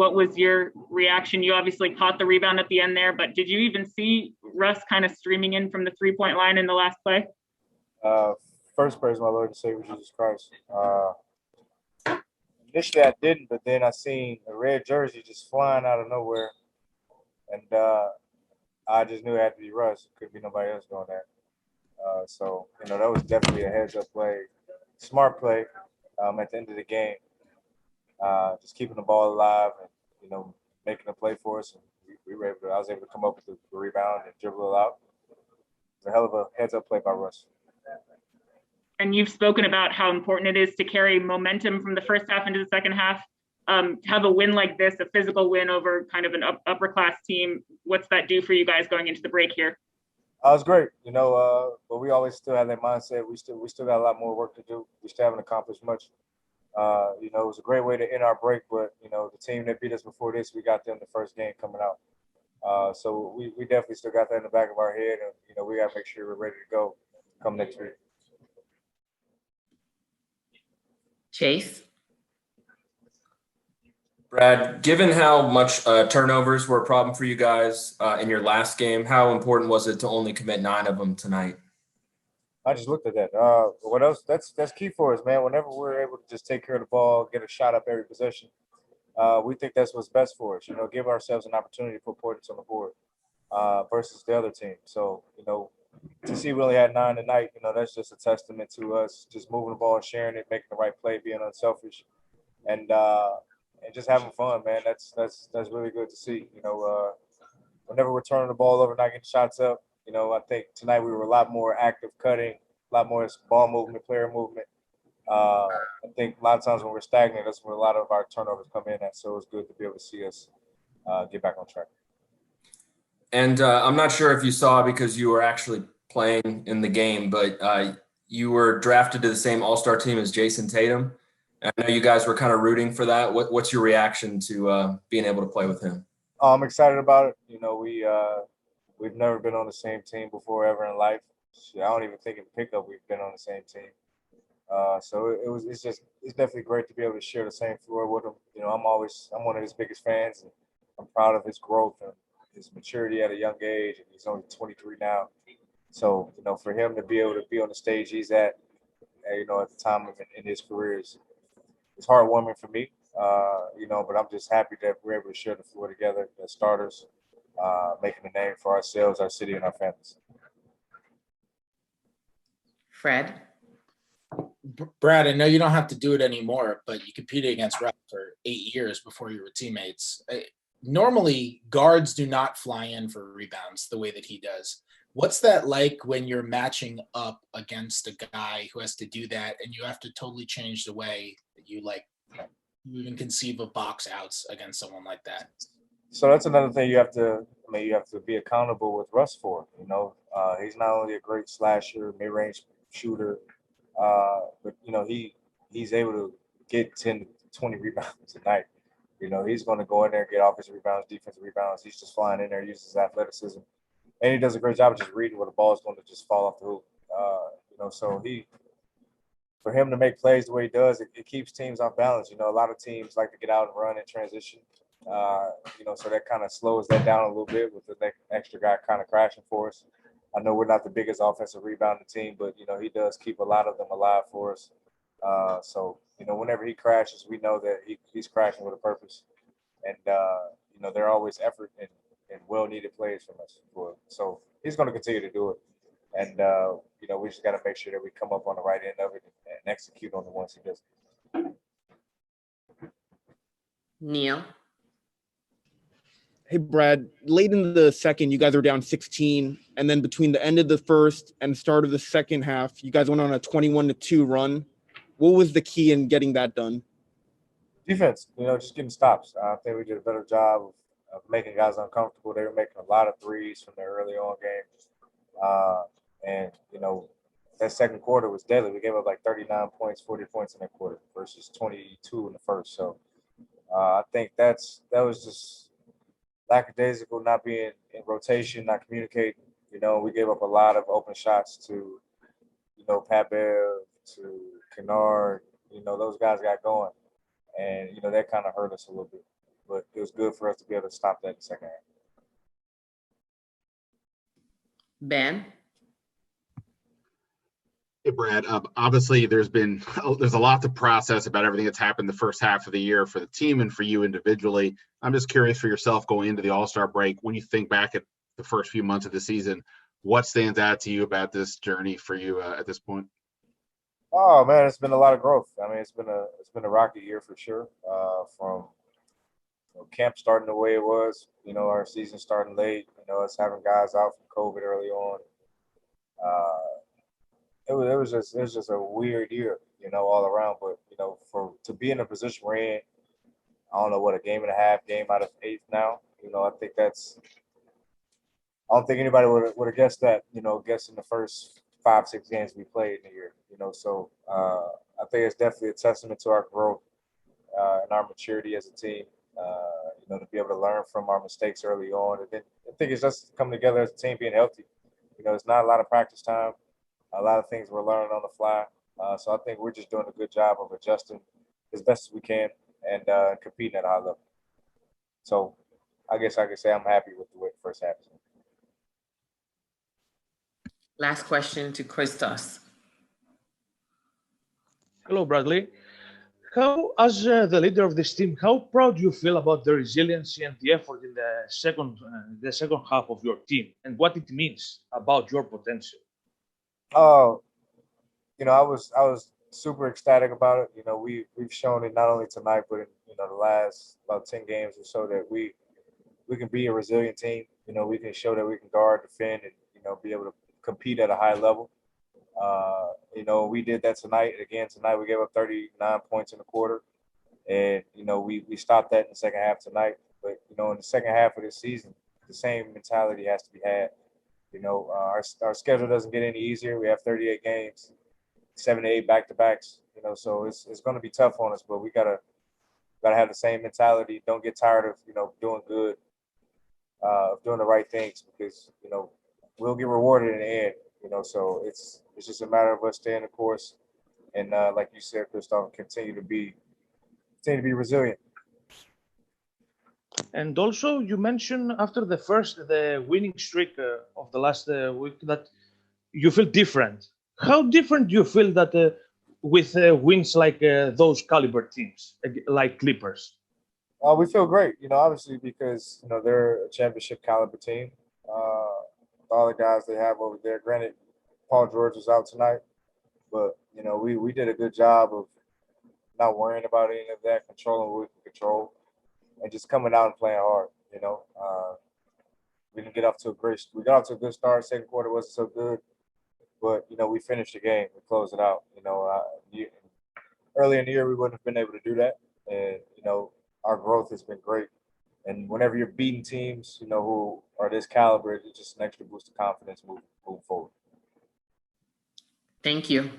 what was your reaction? You obviously caught the rebound at the end there, but did you even see Russ kind of streaming in from the 3-point line in the last play? First, praise my Lord and Savior Jesus Christ. Initially, I didn't, but then I seen a red jersey just flying out of nowhere, and I just knew it had to be Russ. It couldn't be nobody else doing that. So, that was definitely a heads-up play, smart play at the end of the game. Just keeping the ball alive and, making a play for us. And I was able to come up with the rebound and dribble it out. It was a hell of a heads-up play by Russ. And you've spoken about how important it is to carry momentum from the first half into the second half. Have a win like this, a physical win over kind of an upper-class team, what's that do for you guys going into the break here? It was great, but we always still have that mindset. We still got a lot more work to do. We still haven't accomplished much. It was a great way to end our break, but, the team that beat us before this, we got them the first game coming out. So we definitely still got that in the back of our head, and, we got to make sure we're ready to go come next week. Chase? Brad, given how much turnovers were a problem for you guys in your last game, how important was it to only commit 9 of them tonight? I just looked at that. What else? That's key for us, man. Whenever we're able to just take care of the ball, get a shot up every possession, we think that's what's best for us. Give ourselves an opportunity to put points on the board versus the other team. So, to see we only had 9 tonight, that's just a testament to us just moving the ball, sharing it, making the right play, being unselfish, and just having fun, man. That's really good to see. Whenever we're turning the ball over, not getting shots up, I think tonight we were a lot more active cutting, a lot more ball movement, player movement. I think a lot of times when we're stagnant, that's where a lot of our turnovers come in at. So it's good to be able to see us get back on track. And I'm not sure if you saw because you were actually playing in the game, but you were drafted to the same All-Star team as Jayson Tatum. I know you guys were kind of rooting for that. What's your reaction to being able to play with him? I'm excited about it. We've never been on the same team before ever in life. I don't even think in pickup we've been on the same team. So it's definitely great to be able to share the same floor with him. I'm one of his biggest fans, and I'm proud of his growth and his maturity at a young age. And he's only 23 now. So, for him to be able to be on the stage he's at the time in his career it's heartwarming for me. But I'm just happy that we're able to share the floor together as starters, making a name for ourselves, our city, and our families. Fred? Brad, I know you don't have to do it anymore, but you competed against Rep for 8 years before you were teammates. Normally, guards do not fly in for rebounds the way that he does. What's that like when you're matching up against a guy who has to do that and you have to totally change the way that you even conceive of box outs against someone like that? So that's another thing you have to be accountable with Russ for. He's not only a great slasher, mid-range shooter, but he's able to get 10 to 20 rebounds a night. He's going to go in there, get offensive rebounds, defensive rebounds. He's just flying in there, uses his athleticism, and he does a great job of just reading where the ball is going to just fall off the hoop. So for him to make plays the way he does, it keeps teams off balance. A lot of teams like to get out and run in transition. So that kind of slows that down a little bit with the extra guy kind of crashing for us. I know we're not the biggest offensive rebounding team, but, he does keep a lot of them alive for us. So, whenever he crashes, we know that he's crashing with a purpose. And, there are always effort and well-needed plays from us. So he's going to continue to do it. And, we just got to make sure that we come up on the right end of it and execute on the ones he does. Neil? Hey, Brad, late in the second, you guys were down 16. And then between the end of the first and start of the second half, you guys went on a 21-2 run. What was the key in getting that done? Defense, just getting stops. I think we did a better job of making guys uncomfortable. They were making a lot of threes from the early on game. And that second quarter was deadly. We gave up like 39 points, 40 points in that quarter versus 22 in the first. So I think that was just lackadaisical, not being in rotation, not communicating. We gave up a lot of open shots to, Pat Beal, to Kennard. Those guys got going. And, that kind of hurt us a little bit. but it was good for us to be able to stop that in the second half. Ben? Hey, Brad. Obviously, there's a lot to process about everything that's happened the first half of the year for the team and for you individually. I'm just curious for yourself going into the All-Star break, when you think back at the first few months of the season, what stands out to you about this journey for you at this point? Oh man, it's been a lot of growth. I mean, it's been a rocky year for sure. From camp starting the way it was, our season starting late, us having guys out from COVID early on. It was just a weird year, all around. But to be in the position we're in, I don't know what, a game and a half, game out of 8 now. I think I don't think anybody would have guessed that. Guessing the first 5-6 games we played in the year. So I think it's definitely a testament to our growth and our maturity as a team. To be able to learn from our mistakes early on, and then I think it's just coming together as a team, being healthy. It's not a lot of practice time. A lot of things we're learning on the fly. So I think we're just doing a good job of adjusting as best as we can and competing at a high level. So I guess I could say I'm happy with the way the first half is. Last question to Christos. Hello, Bradley. How, as the leader of this team, how proud do you feel about the resiliency and the effort in the second half of your team, and what it means about your potential? Oh, I was super ecstatic about it. We've shown it not only tonight, but in the last about 10 games or so that we can be a resilient team. We can show that we can guard, defend, and be able to compete at a high level. We did that tonight. Again, tonight we gave up 39 points in the quarter, and we stopped that in the second half tonight. But in the second half of this season, the same mentality has to be had. Our schedule doesn't get any easier. We have 38 games, 7 to 8 back-to-backs. So it's going to be tough on us, but we gotta have the same mentality. Don't get tired of doing good, of doing the right things, because we'll get rewarded in the end. So it's just a matter of us staying the course, and like you said, Christoph, continue to be resilient. And also, you mentioned after the winning streak of the last week that you feel different. How different do you feel that with wins like those caliber teams, like Clippers? We feel great, obviously, because they're a championship caliber team. All the guys they have over there. Granted, Paul George was out tonight, but we did a good job of not worrying about any of that, controlling what we can control, and just coming out and playing hard. We got off to a good start. Second quarter wasn't so good, but we finished the game. We closed it out. Early in the year we wouldn't have been able to do that, and our growth has been great. And whenever you're beating teams, who are this caliber, it's just an extra boost of confidence moving forward. Thank you.